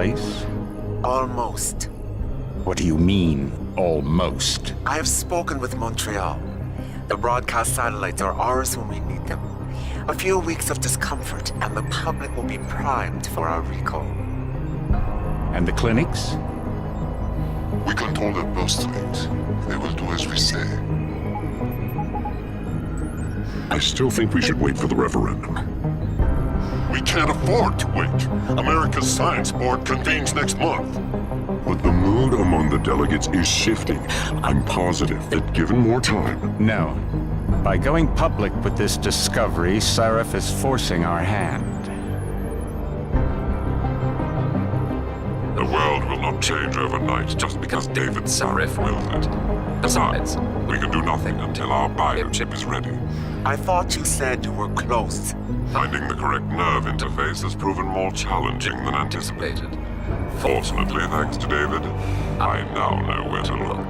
place? Almost. What do you mean, almost? I have spoken with Montreal. The broadcast satellites are ours when we need them. A few weeks of discomfort, and the public will be primed for our recall. And the clinics? We control their birth rate. They will do as we say. I still think we should wait for the referendum. We can't afford to wait. America's Science Board convenes next month. But the mood among the delegates is shifting. I'm positive that given more time... No. By going public with this discovery, Sarif is forcing our hand. The world will not change overnight just because David Sarif wills it. Besides, we can do nothing until our biochip is ready. I thought you said you were close. Finding the correct nerve interface has proven more challenging than anticipated. Fortunately, thanks to David, I now know where to look.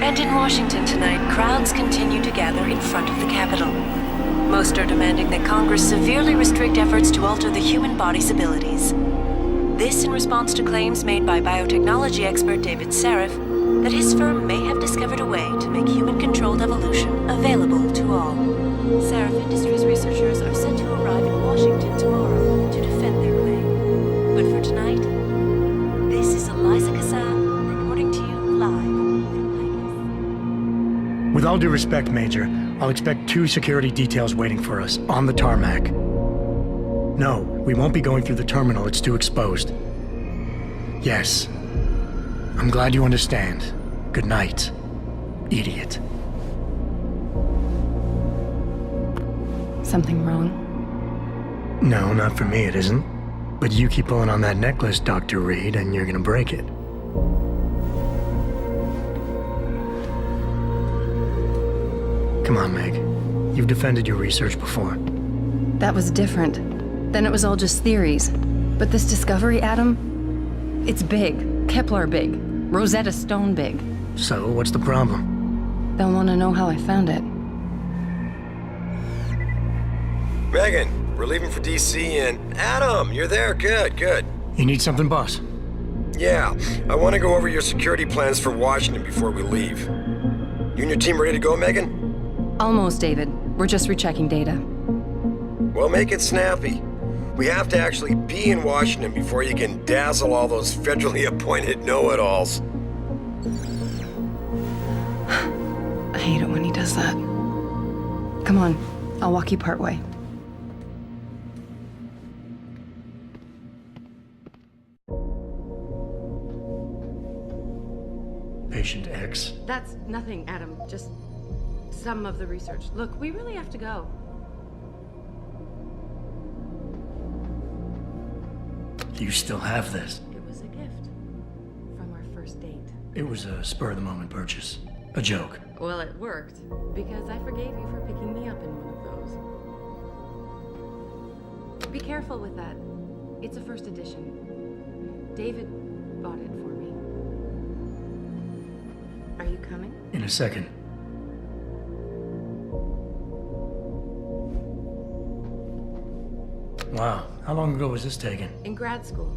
And in Washington tonight, crowds continue to gather in front of the Capitol. Most are demanding that Congress severely restrict efforts to alter the human body's abilities. This in response to claims made by biotechnology expert David Sarif that his firm may have discovered a way to make human-controlled evolution available to all. Sarif Industries researchers are set to arrive in Washington tomorrow to defend their claim. But for tonight, this is Eliza Kassan reporting to you live from Vegas. With all due respect, Major, I'll expect 2 security details waiting for us on the tarmac. No, we won't be going through the terminal. It's too exposed. Yes. I'm glad you understand. Good night, idiot. Something wrong? No, not for me, it isn't. But you keep pulling on that necklace, Dr. Reed, and you're gonna break it. Come on, Meg. You've defended your research before. That was different. Then it was all just theories. But this discovery, Adam, it's big. Kepler big. Rosetta Stone big. So, what's the problem? They'll want to know how I found it. Megan, we're leaving for DC and... Adam, you're there. Good, good. You need something, boss? Yeah, I want to go over your security plans for Washington before we leave. You and your team ready to go, Megan? Almost, David. We're just rechecking data. Well, make it snappy. We have to actually be in Washington before you can dazzle all those federally appointed know-it-alls. I hate it when he does that. Come on, I'll walk you part way. Patient X. That's nothing, Adam. Just some of the research. Look, we really have to go. You still have this. It was a gift from our first date. It was a spur-of-the-moment purchase. A joke. Well, it worked, because I forgave you for picking me up in one of those. Be careful with that. It's a first edition. David bought it for me. Are you coming? In a second. Wow, how long ago was this taken? In grad school.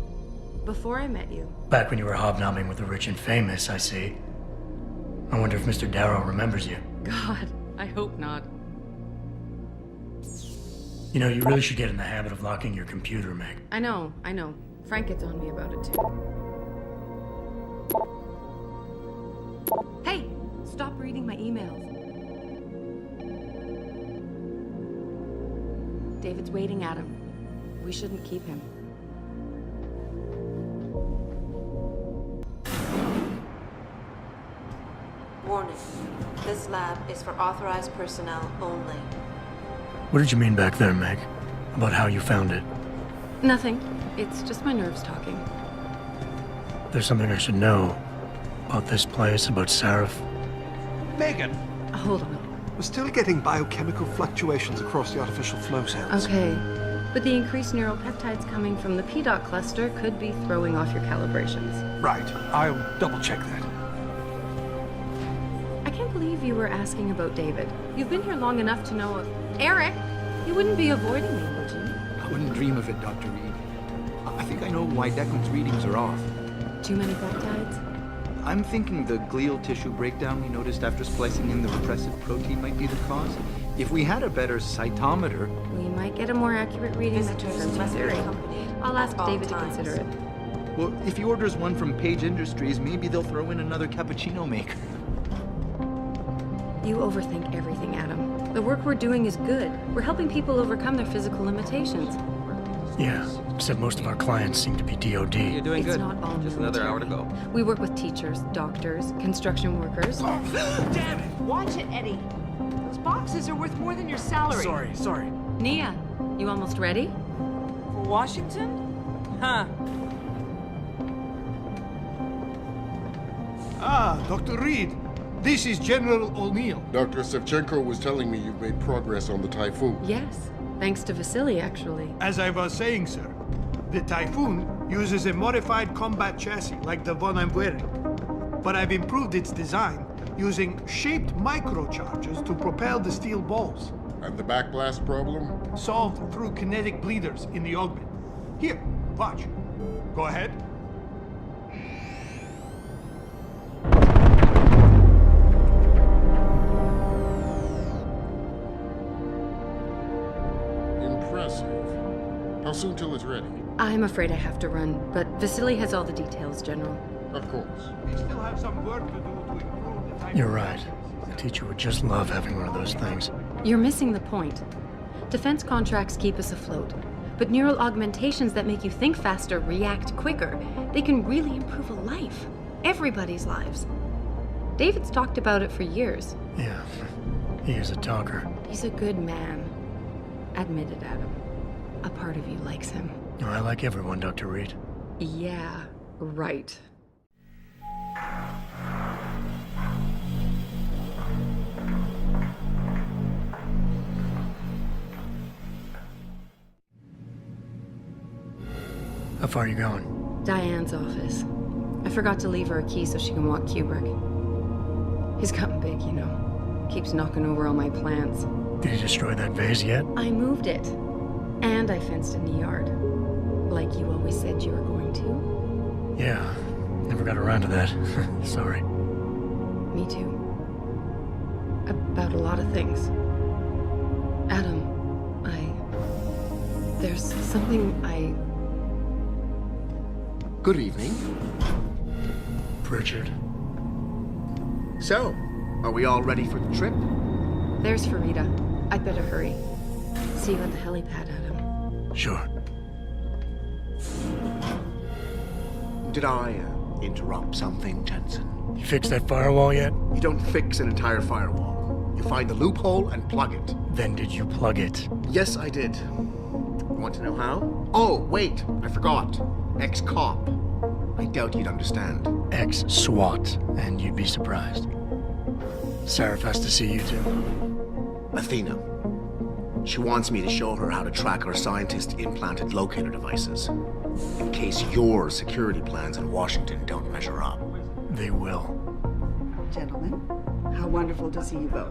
Before I met you. Back when you were hobnobbing with the rich and famous, I see. I wonder if Mr. Darrow remembers you. God, I hope not. You know, you really should get in the habit of locking your computer, Meg. I know. Frank gets on me about it, too. Hey! Stop reading my emails. David's waiting, Adam. We shouldn't keep him. Warning. This lab is for authorized personnel only. What did you mean back there, Meg? About how you found it? Nothing. It's just my nerves talking. There's something I should know about this place, about Sarif. Megan, Hold on. we're still getting biochemical fluctuations across the artificial flow cells. Okay. But the increased neural peptides coming from the PDOT cluster could be throwing off your calibrations. Right. I'll double-check that. I can't believe you were asking about David. You've been here long enough to know... Eric! You wouldn't be avoiding me, would you? I wouldn't dream of it, Dr. Reed. I think I know why Declan's readings are off. Too many peptides? I'm thinking the glial tissue breakdown we noticed after splicing in the repressive protein might be the cause. If we had a better cytometer... We might get a more accurate reading that confirms your theory. I'll ask David to consider it. Well, if he orders one from Page Industries, maybe they'll throw in another cappuccino maker. You overthink everything, Adam. The work we're doing is good. We're helping people overcome their physical limitations. Yeah, except most of our clients seem to be DOD. You're doing It's good. not all Just another hour to go. We work with teachers, doctors, construction workers. Damn it! Watch it, Eddie. Those boxes are worth more than your salary. Sorry. Nia, you almost ready? For Washington? Huh. Ah, Dr. Reed. This is General O'Neill. Dr. Sevchenko was telling me you've made progress on the Typhoon. Yes, thanks to Vasily, actually. As I was saying, sir, the Typhoon uses a modified combat chassis like the one I'm wearing. But I've improved its design using shaped microcharges to propel the steel balls. And the backblast problem? Solved through kinetic bleeders in the augment. Here, watch. Go ahead. Impressive. How soon till it's ready? I'm afraid I have to run, but Vasily has all the details, General. Of course. We still have some work to do to improve the Typhoon. You're right. The teacher would just love having one of those things. You're missing the point. Defense contracts keep us afloat, but neural augmentations that make you think faster, react quicker, they can really improve a life. Everybody's lives. David's talked about it for years. Yeah, he is a talker. He's a good man. Admit it, Adam. A part of you likes him. I like everyone, Dr. Reed. Yeah, right. How far are you going? Diane's office. I forgot to leave her a key so she can walk Kubrick. He's gotten big, you know. Keeps knocking over all my plants. Did you destroy that vase yet? I moved it. And I fenced in the yard. Like you always said you were going to. Yeah, never got around to that. Sorry. Me too. About a lot of things. Adam, there's something Good evening. Pritchard. So, are we all ready for the trip? There's Farida. I'd better hurry. See you at the helipad, Adam. Sure. Did I interrupt something, Jensen? You fixed that firewall yet? You don't fix an entire firewall. You find the loophole and plug it. Then did you plug it? Yes, I did. Want to know how? Oh, wait, I forgot. Ex-cop. I doubt you'd understand. Ex-SWAT, and you'd be surprised. Sarif has to see you too. Athena. She wants me to show her how to track our scientist-implanted locator devices. In case your security plans in Washington don't measure up. They will. Gentlemen, how wonderful to see you both.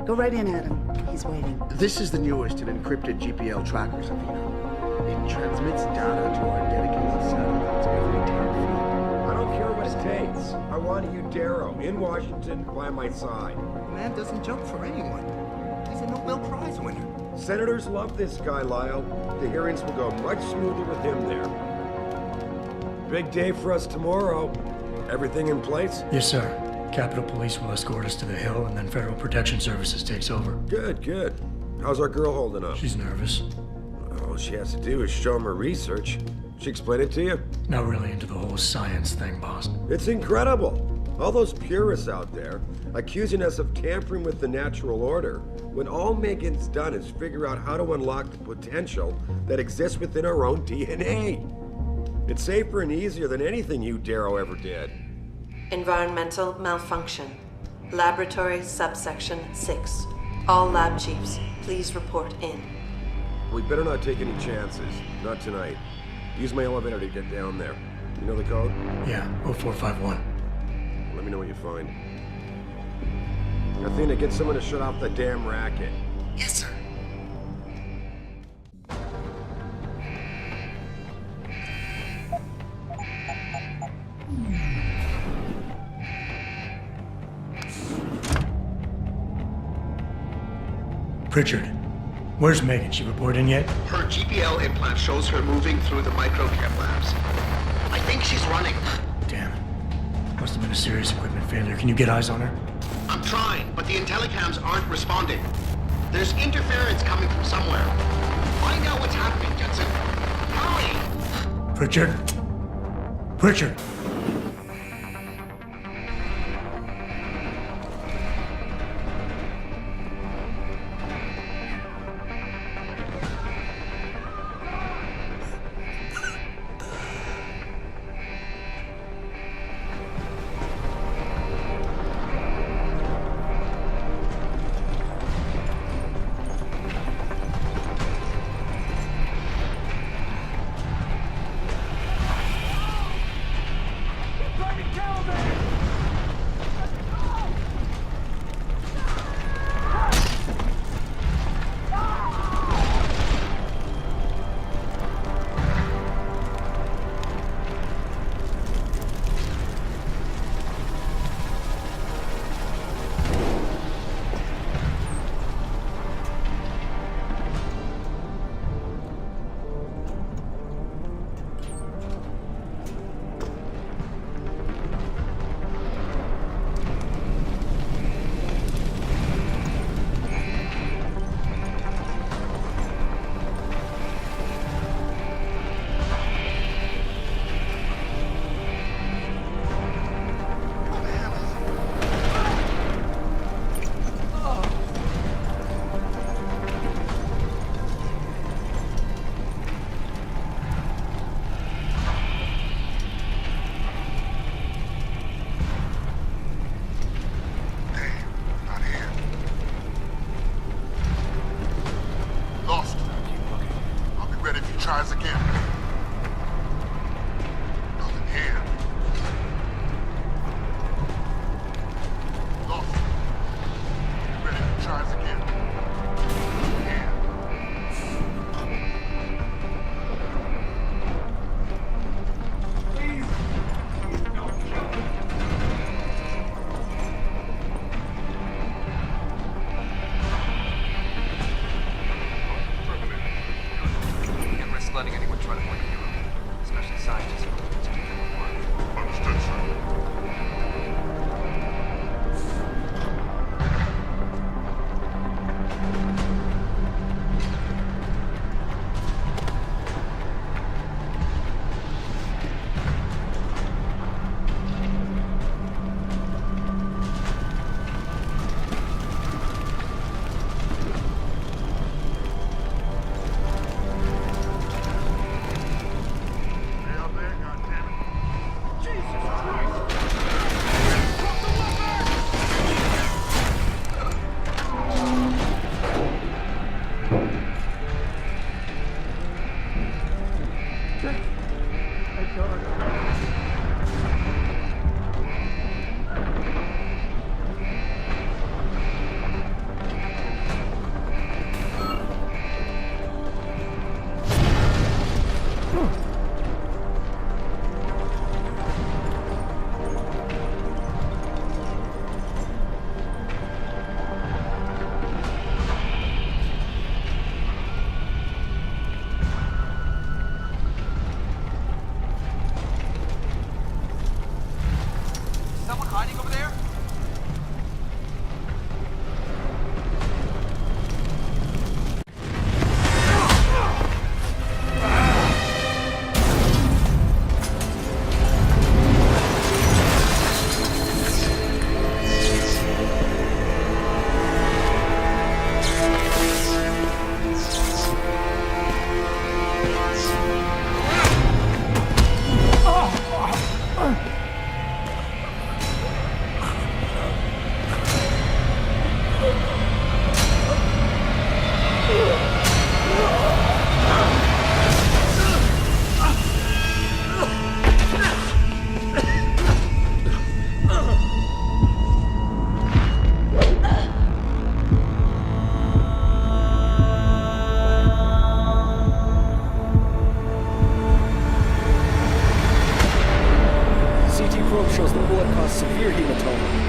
Go right in, Adam. He's waiting. This is the newest in encrypted GPL trackers, Athena. It transmits data to our dedicated satellites every 10 feet. I don't care what it takes. I want you, Darrow, in Washington, by my side. The man doesn't jump for anyone. He's a Nobel Prize winner. Senators love this guy, Lyle. The hearings will go much smoother with him there. Big day for us tomorrow. Everything in place? Yes, sir. Capitol Police will escort us to the Hill, and then Federal Protection Services takes over. Good, good. How's our girl holding up? She's nervous. All she has to do is show him her research. She explain it to you? Not really into the whole science thing, boss. It's incredible. All those purists out there accusing us of tampering with the natural order, when all Megan's done is figure out how to unlock the potential that exists within our own DNA. It's safer and easier than anything you, Darrow, ever did. Environmental malfunction. Laboratory subsection 6. All lab chiefs, please report in. We better not take any chances. Not tonight. Use my elevator to get down there. You know the code? Yeah, 0451. Let me know what you find. Athena, get someone to shut off the damn racket. Yes, sir. Pritchard, where's Megan? She report in yet? Her GPL implant shows her moving through the microchem labs. I think she's running. Damn it. Must have been a serious equipment failure. Can you get eyes on her? I'm trying, but the intellicams aren't responding. There's interference coming from somewhere. Find out what's happening, Jensen. Hurry! Pritchard? Pritchard!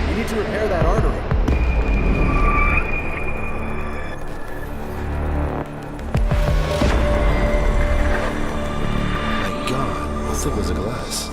We need to repair that artery. My God, how thick was the glass?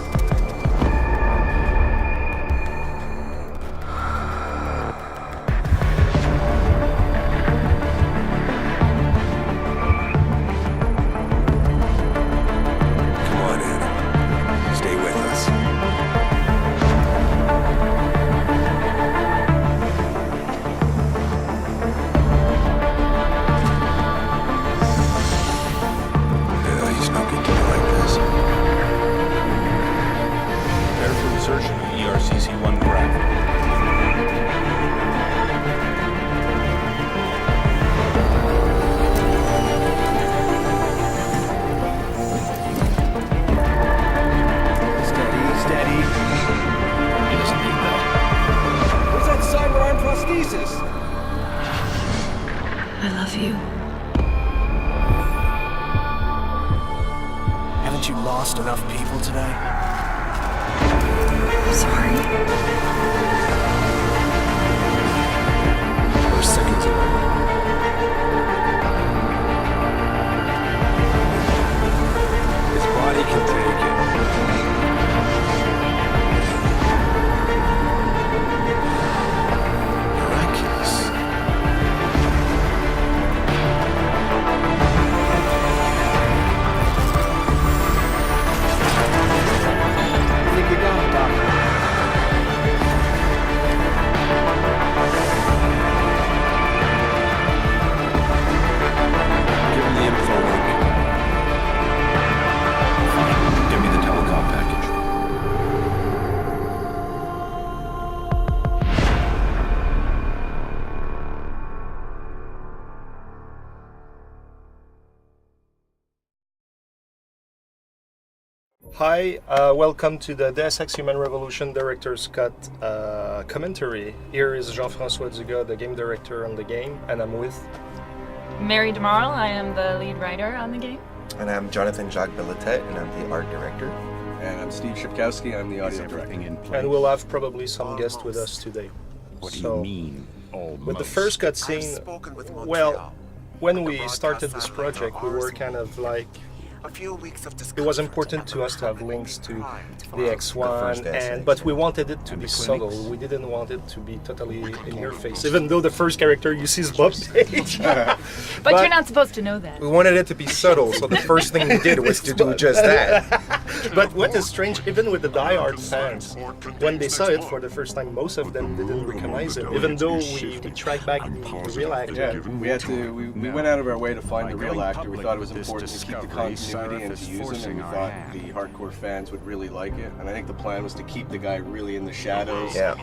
I love you. Haven't you lost enough people today? I'm sorry. We're seconds away. His body can take it. Miraculous. I think we got it, Doctor. Give him the info link. Fine. Give me the telecom package. Hi, welcome to the Deus Ex Human Revolution Director's Cut commentary. Here is Jean-François Dugas, the game director on the game, and I'm with... Mary DeMarle, I am the lead writer on the game. And I'm Jonathan Jacques Billetet, and I'm the art director. And I'm Steve Shipkowski, I'm the audio director. And we'll have probably some guests with us today. What do you mean, almost? With the first cutscene, well, when we started this project, we were kind of like... It was important to us to have links to the X1, but we wanted it to be subtle. We didn't want it to be totally in your face, even though the first character you see is Bob Page. but you're not supposed to know that. We wanted it to be subtle, so the first thing we did was to do just that. But what is strange, even with the die-hard fans, when they saw it for the first time, most of them didn't recognize him, even though we tracked back the real actor. Yeah, we went out of our way to find the real actor. We thought it was important to keep the continuity and to use him, and we thought the hardcore fans would really like it. And I think the plan was to keep the guy really in the shadows. Yeah.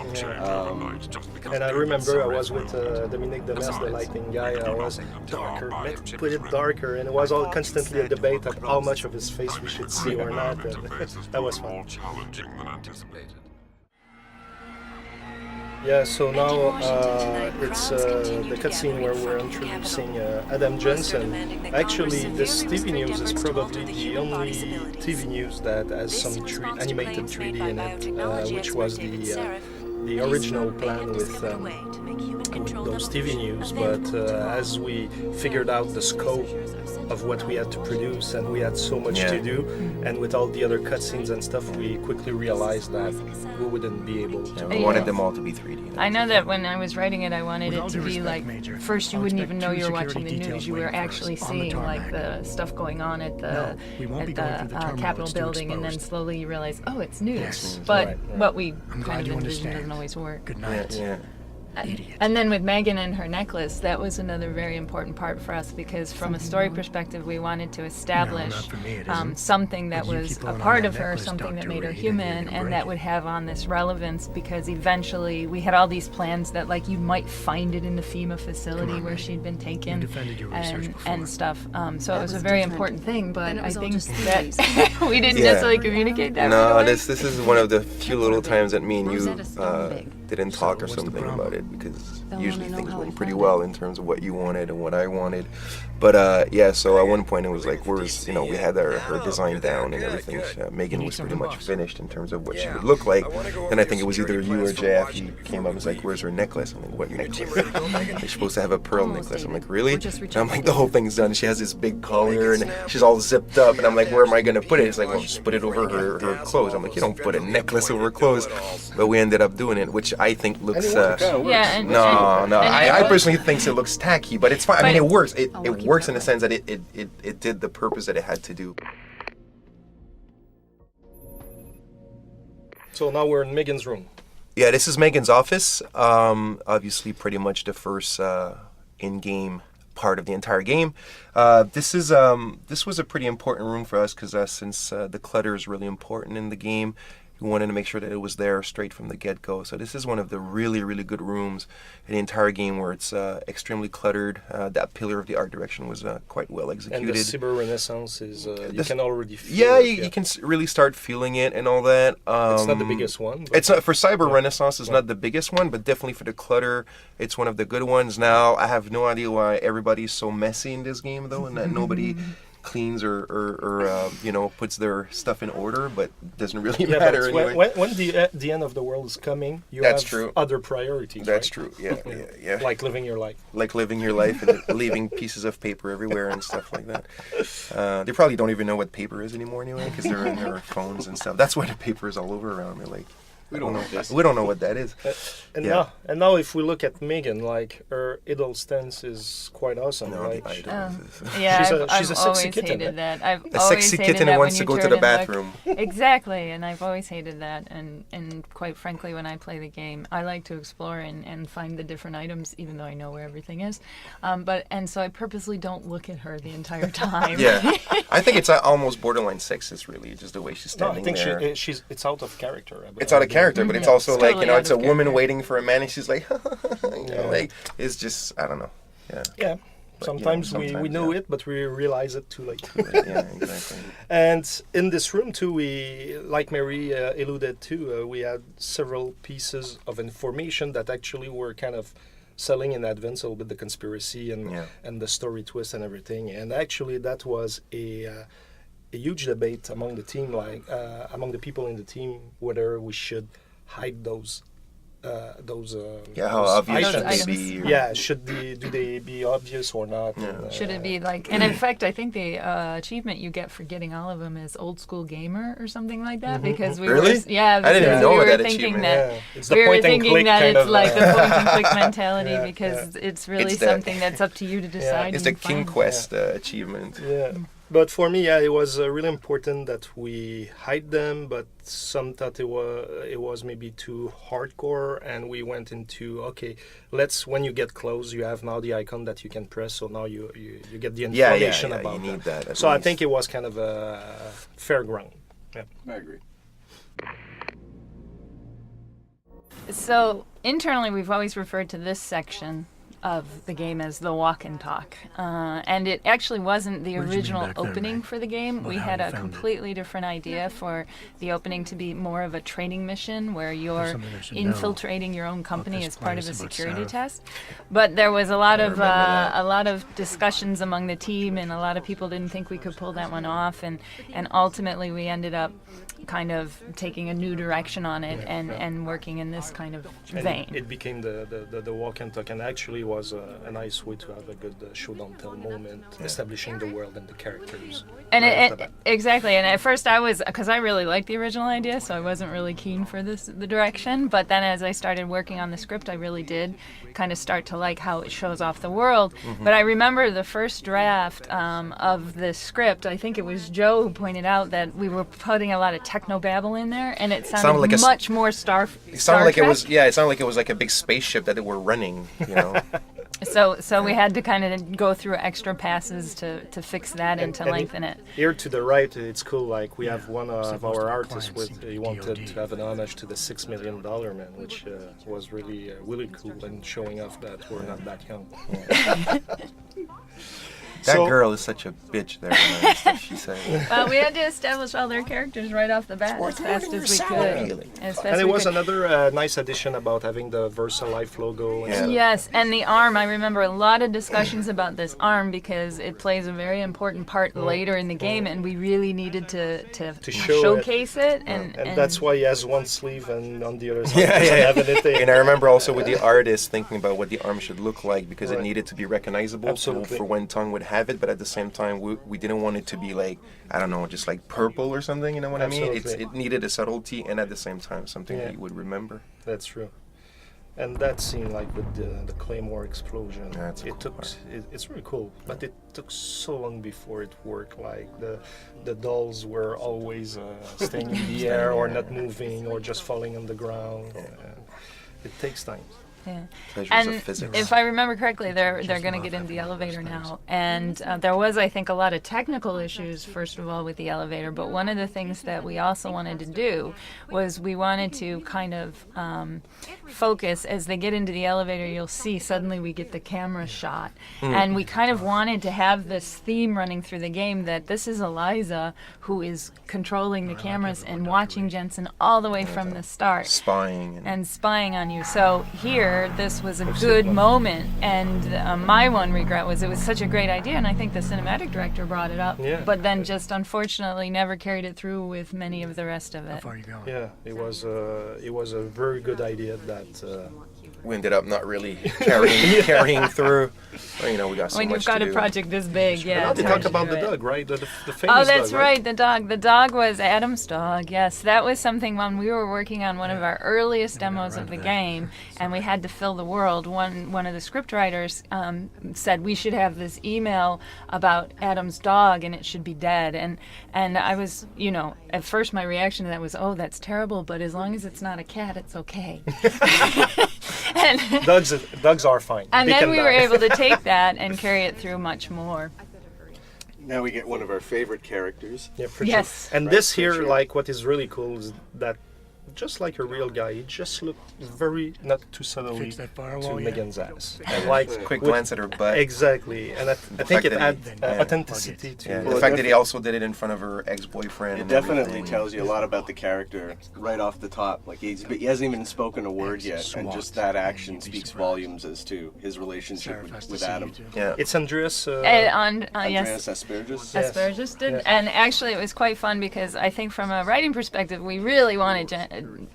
And I remember I was with Dominique Demers, the lighting guy. I was darker, let's put it darker, and it was all constantly a debate of how much of his face we should see or not. And that was fun. Yeah, so now it's the cutscene where we're introducing Adam Jensen. Actually, this TV news is probably the only TV news that has some animated 3D in it, which was the original plan with those TV news. But as we figured out the scope of what we had to produce, and we had so much to do, and with all the other cutscenes and stuff, we quickly realized that we wouldn't be able to. We wanted them all to be 3D. I know that when I was writing it, I wanted it to be like, first you wouldn't even know you were watching the news, you were actually seeing like the stuff going on at the Capitol building, and then slowly you realize, oh, it's news. But what we kind of envision doesn't always work. Good night. Yeah. And then with Megan and her necklace, that was another very important part for us, because from a story perspective, we wanted to establish something that was a part of her, something that made her human, and that would have on this relevance, because eventually we had all these plans that like you might find it in the FEMA facility where she'd been taken and stuff. So it was a very important thing, but I think that we didn't necessarily communicate that. No, this is one of the few little times that me and you didn't talk or something about it, because usually things went pretty well in terms of what you wanted and what I wanted. But yeah, so at one point it was like, we had her design down and everything. Megan was pretty much finished in terms of what she would look like. And I think it was either you or JF, he came up and was like, where's her necklace? I'm like, what necklace? She's supposed to have a pearl necklace. I'm like, really? And I'm like, the whole thing's done. She has this big collar and she's all zipped up, and I'm like, where am I gonna put it? It's like, well, just put it over her clothes. I'm like, you don't put a necklace over her clothes. But we ended up doing it, which I think looks I personally think it looks tacky, but it's fine. I mean, it works. It works in the sense that it did the purpose that it had to do. So now we're in Megan's room. Yeah, this is Megan's office. Obviously, pretty much the first in-game part of the entire game. This was a pretty important room for us, because since the clutter is really important in the game, we wanted to make sure that it was there straight from the get-go. So this is one of the really, really good rooms in the entire game, where it's extremely cluttered. That pillar of the art direction was quite well executed. And the Cyber Renaissance is, you can already feel it. You can really start feeling it and all that. It's not the biggest one. It's not, for Cyber Renaissance, it's not the biggest one, but definitely for the clutter, it's one of the good ones. Now, I have no idea why everybody's so messy in this game, though, and that nobody cleans or puts their stuff in order, but it doesn't really matter anyway. When the end of the world is coming, you That's have true. other priorities. That's right? true. Yeah. Like living your life. Like living your life and leaving pieces of paper everywhere and stuff like that. They probably don't even know what paper is anymore anyway, because they're in their phones and stuff. That's why the paper is all over around. They're like, we don't know this. We don't know what that is. Now if we look at Megan, like, her idle stance is quite awesome, right? I've always hated that. I've a always sexy hated kitten that who wants when to you go to turn the and bathroom. look. Exactly, and I've always hated that. And quite frankly, when I play the game, I like to explore and find the different items, even though I know where everything is. So I purposely don't look at her the entire time. Yeah, I think it's almost borderline sexist, really, just the way she's standing there. I think it's out of character. It's out of character, but it's also like, totally it's a woman character. waiting for a man, and she's like, like, it's just, I don't know. Yeah. But, sometimes we know it, but we realize it too late. Yeah, exactly. And in this room too, we, like Mary alluded to, we had several pieces of information that actually were kind of selling in advance a little bit the conspiracy and the story twist and everything. And actually, that was a huge debate among the team, among the people in the team, whether we should hide those how obvious should they be? Do they be obvious or not? Yeah. Should it be like? And in fact, I think the achievement you get for getting all of them is old school gamer or something like that. Because we really? I didn't even know we were that thinking achievement. that It's the we were point and thinking click that kind it's of, like the point and click mentality because it's really It's something that's up to you to decide. It's the and King find. Quest achievement. Yeah. But for me, it was really important that we hide them, but some thought it was maybe too hardcore, and we went into, okay, when you get close, you have now the icon that you can press, so now you get the information about you need that. So I think it was kind of a fair ground. Yeah. I agree. So internally, we've always referred to this section of the game as the walk and talk, and it actually wasn't the original opening for the game. We had a completely different idea for the opening to be more of a training mission where you're infiltrating your own company as part of a security test. But there was a lot of discussions among the team, and a lot of people didn't think we could pull that one off, and ultimately we ended up kind of taking a new direction on it and working in this kind of vein. It became the walk and talk, and actually was a nice way to have a good show-don't-tell moment, establishing the world and the characters. And exactly. And at first because I really liked the original idea, so I wasn't really keen for the direction. But then as I started working on the script, I really did kind of start to like how it shows off the world. Mm-hmm. But I remember the first draft of the script, I think it was Joe who pointed out that we were putting a lot of technobabble in there, and it sounded like much more Star Trek. It sounded like it was like a big spaceship that they were running, So we had to kind of go through extra passes to fix that and to lengthen it. Here to the right, it's cool. Like we have one of our artists he wanted to have an homage to the $6 Million Man, which was really really cool and showing off that we're not that young. That girl is such a bitch there. Stuff she said. Well, we had to establish all their characters right off the bat as fast as we could. And it was another nice addition about having the VersaLife logo. And Yes, and the arm. I remember a lot of discussions about this arm because it plays a very important part later in the game, and we really needed to showcase it. And that's why he has one sleeve and on the other side doesn't have anything. And I remember also with the artist thinking about what the arm should look like because it needed to be recognizable for when Tongue would have it, but at the same time we didn't want it to be like, I don't know, just like purple or something, you know what I mean? It needed a subtlety and at the same time something that you would remember. That's true. And that scene, like with the Claymore explosion, it's really cool. But it took so long before it worked. Like the dolls were always staying in the air or not moving or just falling on the ground. It takes time. Yeah. Pleasures And of physics. if I remember correctly, they're going to get in the elevator now. And there was, I think, a lot of technical issues, first of all, with the elevator. But one of the things that we also wanted to do was we wanted to kind of focus. As they get into the elevator, you'll see suddenly we get the camera shot. And we kind of wanted to have this theme running through the game that this is Eliza who is controlling the cameras and watching Jensen all the way from the start. Spying. And spying on you. So here, this was a good moment, and my one regret was it was such a great idea, and I think the cinematic director brought it up, but then just unfortunately never carried it through with many of the rest of it. How far are you going? Yeah, it was a very good idea that we ended up not really carrying through. Well, you know, we got so when much you've got to a do. project this big, Now they talk about the dog, right? The famous Oh, that's dog, right, the dog. The dog was Adam's dog, yes. That was something when we were working on one of our earliest demos of the game, and we had to fill the world. One of the script writers said we should have this email about Adam's dog, and it should be dead. And I was, you know, at first my reaction to that was, oh, that's terrible, but as long as it's not a cat, it's okay. And dogs are fine. And they then can we die. were able to take that and carry it through much more. Now we get one of our favorite characters. Yeah, for Yes. sure. And Right, this for here, sure. like, what is really cool is that just like a real guy, he just looked very not too subtly Fix that to firewall yet? Megan's ass. And like Quick with- glance at her butt. Exactly, and I think fact it that adds he- yeah. authenticity to. Yeah, Well, the fact that he also did it in front of her ex-boyfriend. It and definitely everything. tells you a lot about the character right off the top. Like he hasn't even spoken a word yet, and just that action speaks volumes as to his relationship with Adam. Yeah. It's Andreas. Yes. Andreas Asperges. Asperges did. Yes. And actually it was quite fun because I think from a writing perspective we really wanted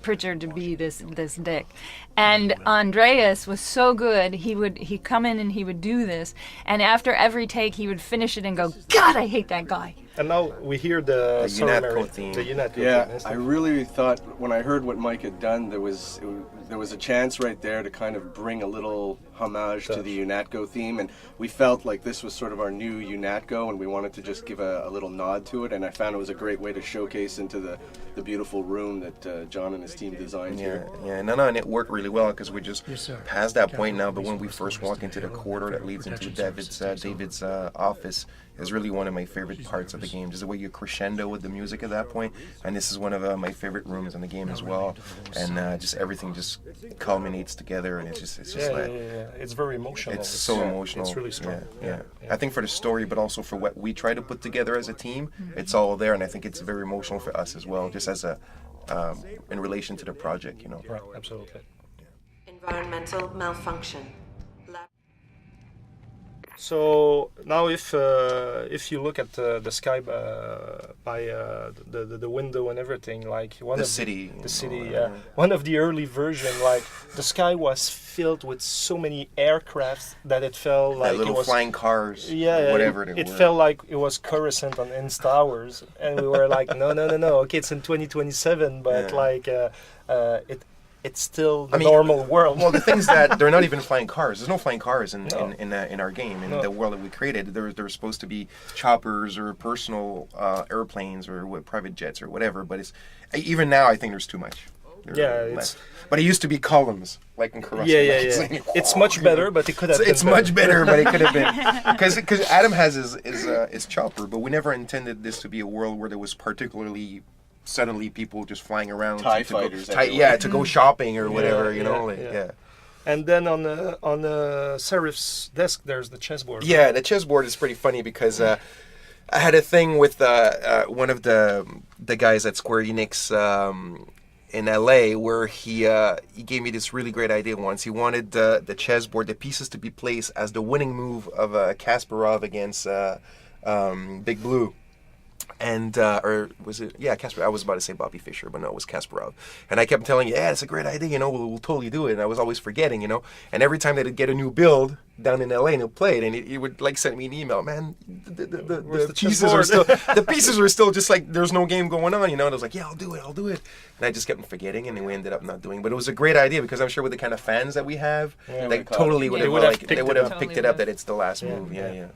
Pritchard to be this dick. And Andreas was so good, he'd come in and he would do this, and after every take he would finish it and go, God, I hate that guy. And now we hear the UNATCO theme. The UNATCO Yeah, theme. I really thought when I heard what Mike had done, there was a chance right there to kind of bring a little homage to the UNATCO theme, and we felt like this was sort of our new UNATCO, and we wanted to just give a little nod to it, and I found it was a great way to showcase into the beautiful room that John and his team designed here. Yeah, no, and it worked really well because we just past that point now. But when we first walk into the corridor that leads into David's office, is really one of my favorite parts of the game. Just the way you crescendo with the music at that point, and this is one of my favorite rooms in the game as well. And just everything just culminates together, and it's just like it's very emotional. it's so emotional. It's really strong. Yeah. I think for the story, but also for what we try to put together as a team, it's all there, and I think it's very emotional for us as well, just as a in relation to the project, you know. Right, absolutely. Environmental malfunction. So now, if you look at the sky by the window and everything, like one of the early version, like the sky was filled with so many aircrafts that it felt like little it was flying cars, yeah, whatever it felt like it was Coruscant on Insta Towers, and we were like, no, okay, it's in 2027, but it's still the normal world. Well, the thing is that they're not even flying cars. There's no flying cars in our game. In the world that we created, there was supposed to be choppers or personal airplanes or private jets or whatever. But it's even now I think there's too much. But it used to be columns, like in Coruscant. Yeah. It's much better, but it could have been It's much better, but it could have been. Because Adam has his chopper, but we never intended this to be a world where there was particularly suddenly people just flying around TIE fighters to go shopping or whatever, you know. And then on the Serif's desk, there's the chessboard. Yeah, the chessboard is pretty funny because I had a thing with one of the guys at Square Enix in LA where he gave me this really great idea once. He wanted the chessboard, the pieces to be placed as the winning move of Kasparov against Big Blue. And or was it? Yeah, Kasparov. I was about to say Bobby Fischer, but no, it was Kasparov. And I kept telling you, yeah, it's a great idea. We'll totally do it. And I was always forgetting, And every time they'd get a new build down in LA and he'd play it, and he would like send me an email, man. The pieces are still the pieces were still just like there's no game going on, And I was like, yeah, I'll do it. And I just kept forgetting, and then we ended up not doing. But it was a great idea because I'm sure with the kind of fans that we have, they totally would have picked it up that it's the last move. Yeah.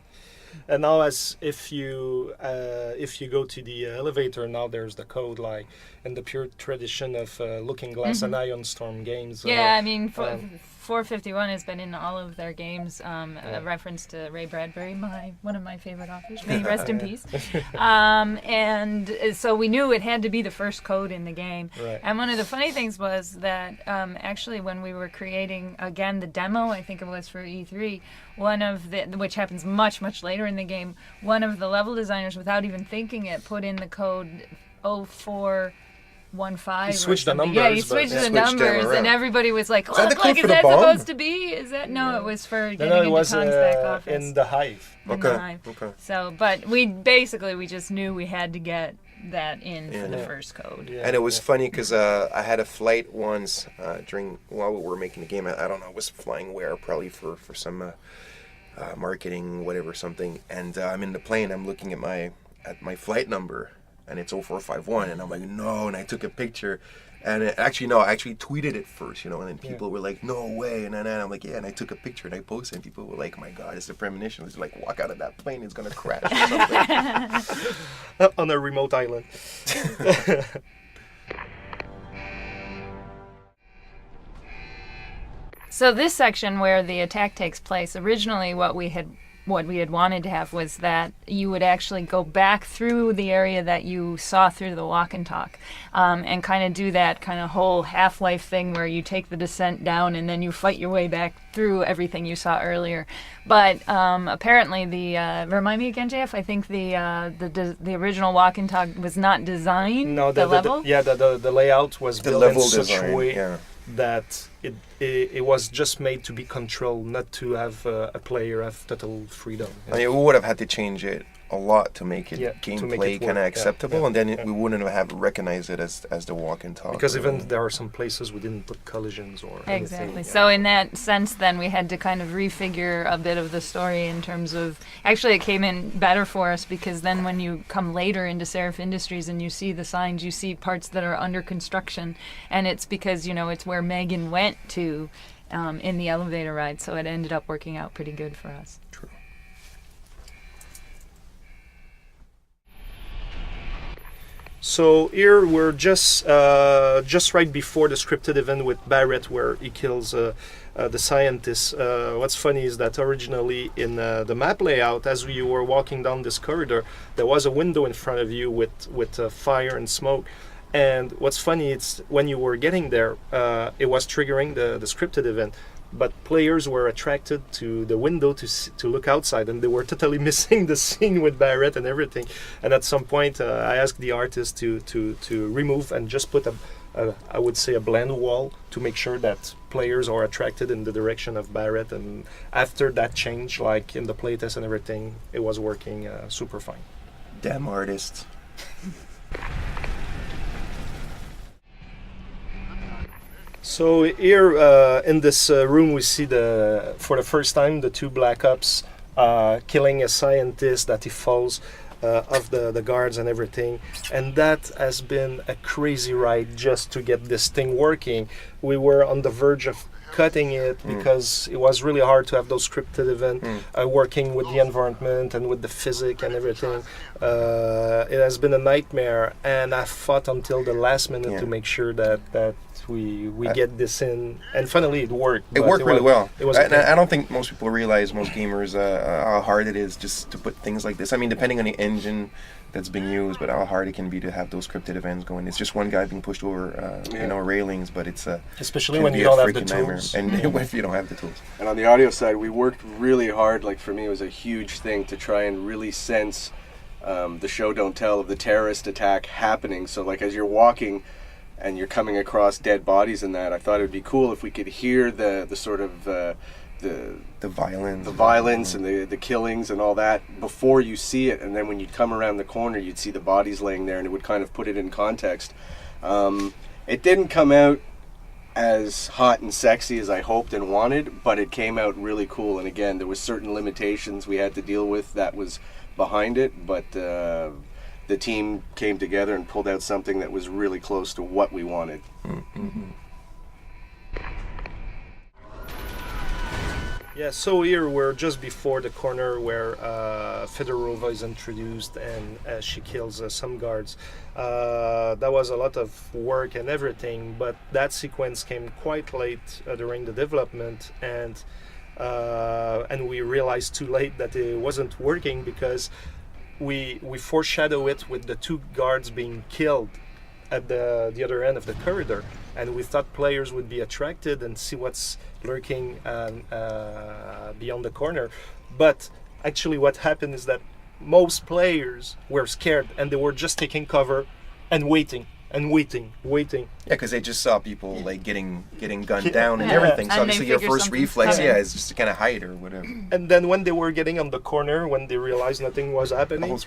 And now, as if you go to the elevator, now there's the code, like in the pure tradition of Looking Glass and Ion Storm games. Yeah, I mean, 451 has been in all of their games. A reference to Ray Bradbury, one of my favorite authors. May he rest in peace. And so we knew it had to be the first code in the game. Right. And one of the funny things was that actually when we were creating again the demo, I think it was for E3, which happens much later in the game, one of the level designers, without even thinking it, put in the code 0415. He switched the numbers. Yeah, he switched the numbers, and everybody was like, is that supposed to be? Is that? No, it was for getting into Constack office. In the Hive. Okay. So, but we just knew we had to get that in for the first code. Yeah. And it was funny because I had a flight once while we were making the game. I don't know, I was flying where, probably for some marketing, whatever, something. And I'm in the plane, I'm looking at my flight number, and it's 0451, and I'm like, no, and I took a picture, and I actually tweeted it first, and then people were like, no way, and then I'm like, yeah, and I took a picture and I posted, and people were like, my God, it's a premonition. It's like, walk out of that plane, it's gonna crash or something. On a remote island. So this section where the attack takes place, originally what we had wanted to have was that you would actually go back through the area that you saw through the walk and talk, and kind of do that kind of whole Half-Life thing where you take the descent down and then you fight your way back through everything you saw earlier. But apparently remind me again, JF, I think the original walk and talk was not designed. No, the level? The layout was built in such a way that it was just made to be controlled, not to have a player have total freedom. I mean, we would have had to change it a lot to make it gameplay kind of acceptable, and then we wouldn't have recognized it as the walk and talk. Because even there are some places we didn't put collisions or exactly. Anything. So in that sense, then we had to kind of refigure a bit of the story in terms of. Actually, it came in better for us because then when you come later into Serif Industries and you see the signs, you see parts that are under construction, and it's because it's where Megan went to in the elevator ride. So it ended up working out pretty good for us. True. So here we're just right before the scripted event with Barrett, where he kills the scientist. What's funny is that originally in the map layout, as you were walking down this corridor, there was a window in front of you with fire and smoke. And what's funny, it's when you were getting there, it was triggering the scripted event. But players were attracted to the window to look outside, and they were totally missing the scene with Barrett and everything. And at some point, I asked the artist to remove and just put I would say a blend wall to make sure that players are attracted in the direction of Barrett. And after that change, like in the playtest and everything, it was working super fine. Damn artists. So here in this room we see for the first time the two Black Ops killing a scientist that he falls off the guards and everything, and that has been a crazy ride just to get this thing working. We were on the verge of cutting it because it was really hard to have those scripted events working with the environment and with the physics and everything. It has been a nightmare, and I fought until the last minute to make sure that we get this in, and finally it worked. It worked really well. It was. I don't think most people realize, most gamers, how hard it is just to put things like this. I mean, depending on the engine that's being used, but how hard it can be to have those scripted events going. It's just one guy being pushed over, railings, but it's especially when you don't have the tools, and if you don't have the tools. And on the audio side, we worked really hard. Like for me, it was a huge thing to try and really sense the show don't tell of the terrorist attack happening. So like as you're walking and you're coming across dead bodies and that, I thought it would be cool if we could hear the sort of the violence and the killings and all that before you see it, and then when you'd come around the corner you'd see the bodies laying there and it would kind of put it in context. It didn't come out as hot and sexy as I hoped and wanted, but it came out really cool, and again there was certain limitations we had to deal with that was behind it, but the team came together and pulled out something that was really close to what we wanted. Mm-hmm. Yeah, so here we're just before the corner where Fedorova is introduced and she kills some guards. That was a lot of work and everything, but that sequence came quite late during the development, and we realized too late that it wasn't working because we foreshadow it with the two guards being killed at the other end of the corridor, and we thought players would be attracted and see what's lurking beyond the corner. But actually what happened is that most players were scared and they were just taking cover and waiting. Yeah, because they just saw people like getting gunned down and everything. So obviously your first reflex, is just to kind of hide or whatever. And then when they were getting on the corner, when they realized nothing was happening,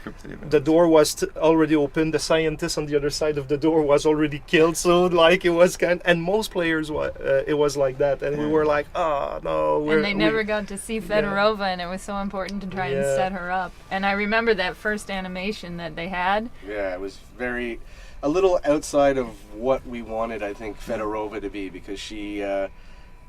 the door was already open. The scientist on the other side of the door was already killed. So like it was and most players it was like that, and we were like, oh no. And they never got to see Fedorova, and it was so important to try and set her up. And I remember that first animation that they had. Yeah, it was a little outside of what we wanted, I think, Fedorova to be, because she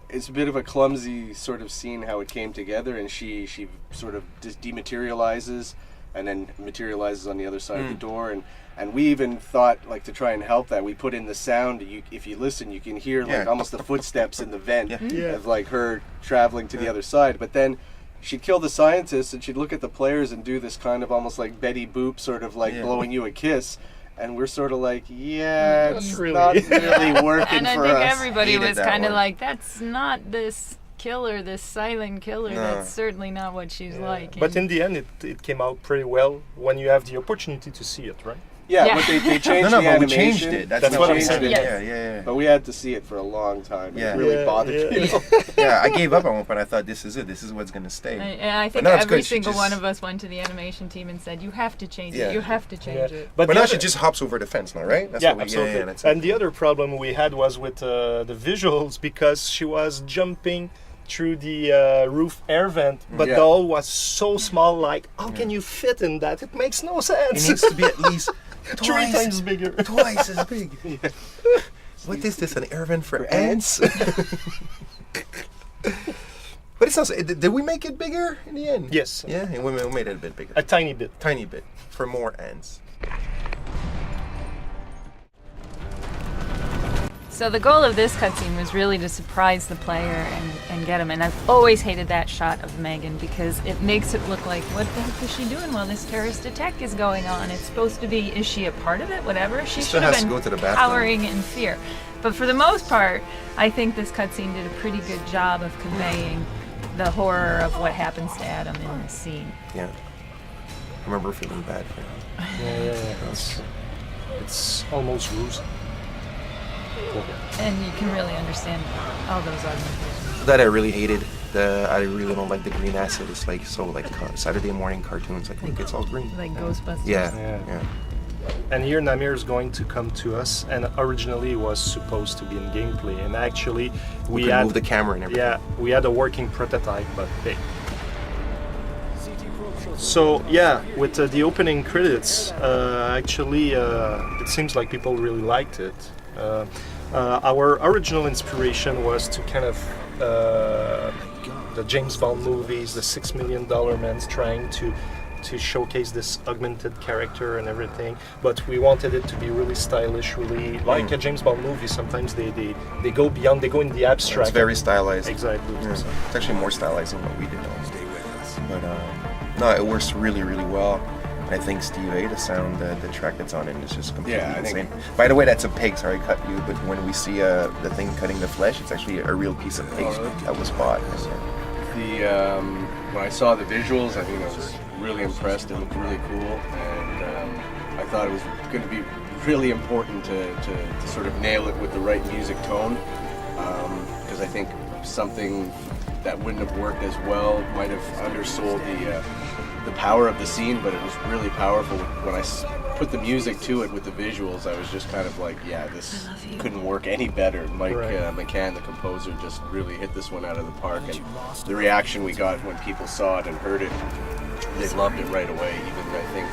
it's a bit of a clumsy sort of scene how it came together, and she sort of dematerializes and then materializes on the other side of the door, and we even thought, like, to try and help that, we put in the sound. If you listen, you can hear like almost the footsteps in the vent of like her traveling to the other side, but then she'd kill the scientist and she'd look at the players and do this kind of almost like Betty Boop sort of like blowing you a kiss. And we're sort of like, it's not really working and for us. And I think everybody was kind of like, that's not this killer, this silent killer. No. That's certainly not what she's like. But in the end, it came out pretty well when you have the opportunity to see it, right? Yeah, but they changed the animation. We changed it. That's what I'm saying. Yeah. But we had to see it for a long time. It really bothered me. Yeah, I gave up at one point. I thought, this is it. This is what's going to stay. And I think every single one of us went to the animation team and said, you have to change it. You have to change it. But now she just hops over the fence now, right? That's what absolutely. That's and the other problem we had was with the visuals, because she was jumping through the roof air vent, but the hole was so small, like, how can you fit in that? It makes no sense. It needs to be at least three times bigger. Twice as big. What is this, an air vent for ants? But it sounds, did we make it bigger in the end? Yes. Yeah, and we made it a bit bigger. A tiny bit. Tiny bit, for more ants. So the goal of this cutscene was really to surprise the player and get him. And I've always hated that shot of Megan because it makes it look like, what the heck is she doing while this terrorist attack is going on? It's supposed to be, is she a part of it? Whatever. She should have been cowering in fear. But for the most part, I think this cutscene did a pretty good job of conveying the horror of what happens to Adam in this scene. Yeah. I remember feeling bad for him. Yeah. It's almost gruesome. And you can really understand all those arguments. That I really hated. I really don't like the green acid. It's like so like Saturday morning cartoons. Like, look, it's all green. Like Ghostbusters. Yeah. And here Namir is going to come to us, and originally it was supposed to be in gameplay, and actually we had move the camera and everything. Yeah, we had a working prototype, but hey. So yeah, with the opening credits, actually it seems like people really liked it. Our original inspiration was to kind of the James Bond movies, the $6 Million Men trying to to showcase this augmented character and everything, but we wanted it to be really stylish, really like a James Bond movie. Sometimes they go beyond, they go in the abstract. It's very stylized. Exactly. Yeah. So it's actually more stylized than what we did. Stay with us. But no, it works really, really well. And I think Steve A, the sound, the track that's on it is just completely insane. By the way, that's a pig. Sorry, I cut you. But when we see the thing cutting the flesh, it's actually a real piece of pig that was bought. When I saw the visuals, I think I was really impressed. It looked really cool, and I thought it was going to be really important to sort of nail it with the right music tone, because I think something that wouldn't have worked as well might have undersold the power of the scene, but it was really powerful. When I put the music to it with the visuals, I was just kind of like, yeah, this couldn't work any better. Mike McCann, the composer, just really hit this one out of the park, and the reaction we got when people saw it and heard it, they loved it right away. Even I think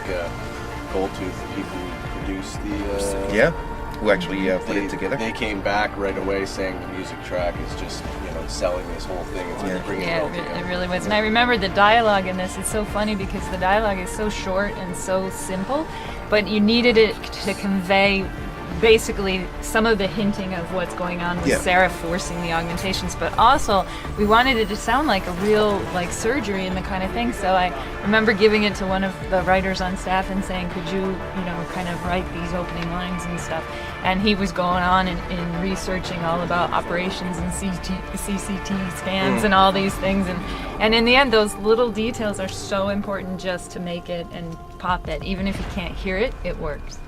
Goldtooth, the people who produced the who actually put it together, they came back right away saying the music track is just selling this whole thing. It's like bringing it all together. It really was. And I remember the dialogue in this is so funny because the dialogue is so short and so simple, but you needed it to convey basically some of the hinting of what's going on with Sarah forcing the augmentations, but also we wanted it to sound like a real surgery and the kind of thing. So I remember giving it to one of the writers on staff and saying, could you kind of write these opening lines and stuff, and he was going on and researching all about operations and CCT scans and all these things, and in the end those little details are so important just to make it and pop it. Even if you can't hear it, it works.